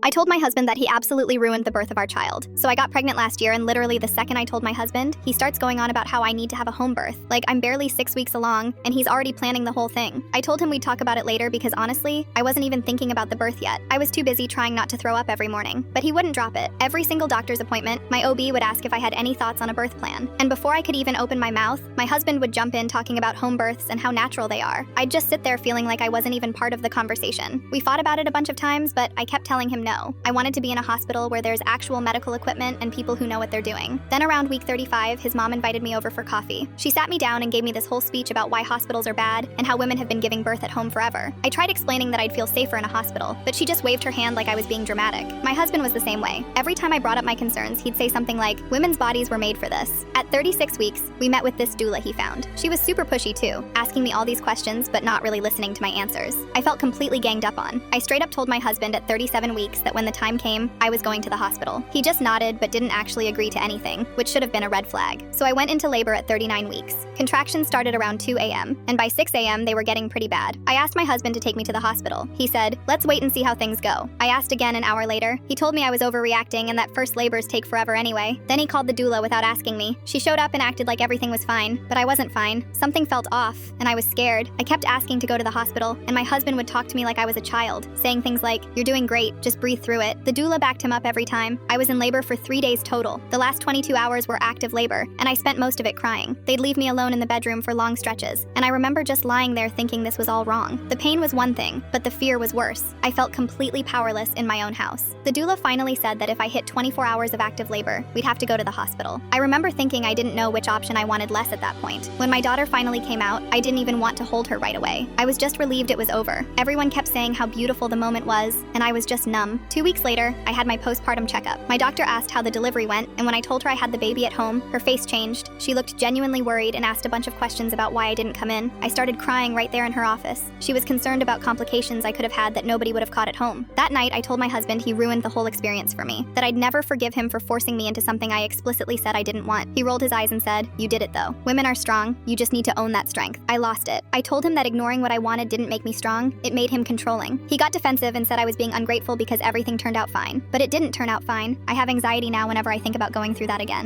I told my husband that he absolutely ruined the birth of our child. So I got pregnant last year, and literally the second I told my husband, he starts going on about how I need to have a home birth. Like, I'm barely 6 weeks along, and he's already planning the whole thing. I told him we'd talk about it later because honestly, I wasn't even thinking about the birth yet. I was too busy trying not to throw up every morning. But he wouldn't drop it. Every single doctor's appointment, my OB would ask if I had any thoughts on a birth plan. And before I could even open my mouth, my husband would jump in talking about home births and how natural they are. I'd just sit there feeling like I wasn't even part of the conversation. We fought about it a bunch of times, but I kept telling him no. I wanted to be in a hospital where there's actual medical equipment and people who know what they're doing. Then around week 35, his mom invited me over for coffee. She sat me down and gave me this whole speech about why hospitals are bad and how women have been giving birth at home forever. I tried explaining that I'd feel safer in a hospital, but she just waved her hand like I was being dramatic. My husband was the same way. Every time I brought up my concerns, he'd say something like, "Women's bodies were made for this." At 36 weeks, we met with this doula he found. She was super pushy too, asking me all these questions but not really listening to my answers. I felt completely ganged up on. I straight up told my husband at 37 weeks that when the time came, I was going to the hospital. He just nodded but didn't actually agree to anything, which should have been a red flag. So I went into labor at 39 weeks. Contractions started around 2 a.m., and by 6 a.m. they were getting pretty bad. I asked my husband to take me to the hospital. He said, "Let's wait and see how things go." I asked again an hour later. He told me I was overreacting and that first labors take forever anyway. Then he called the doula without asking me. She showed up and acted like everything was fine, but I wasn't fine. Something felt off, and I was scared. I kept asking to go to the hospital, and my husband would talk to me like I was a child, saying things like, "You're doing great, just breathe through it." The doula backed him up every time. I was in labor for 3 days total. The last 22 hours were active labor, and I spent most of it crying. They'd leave me alone in the bedroom for long stretches, and I remember just lying there thinking this was all wrong. The pain was one thing, but the fear was worse. I felt completely powerless in my own house. The doula finally said that if I hit 24 hours of active labor, we'd have to go to the hospital. I remember thinking I didn't know which option I wanted less at that point. When my daughter finally came out, I didn't even want to hold her right away. I was just relieved it was over. Everyone kept saying how beautiful the moment was, and I was just numb. 2 weeks later, I had my postpartum checkup. My doctor asked how the delivery went, and when I told her I had the baby at home, her face changed. She looked genuinely worried and asked a bunch of questions about why I didn't come in. I started crying right there in her office. She was concerned about complications I could have had that nobody would have caught at home. That night, I told my husband he ruined the whole experience for me, that I'd never forgive him for forcing me into something I explicitly said I didn't want. He rolled his eyes and said, "You did it though. Women are strong. You just need to own that strength." I lost it. I told him that ignoring what I wanted didn't make me strong. It made him controlling. He got defensive and said I was being ungrateful because everything turned out fine. But it didn't turn out fine. I have anxiety now whenever I think about going through that again.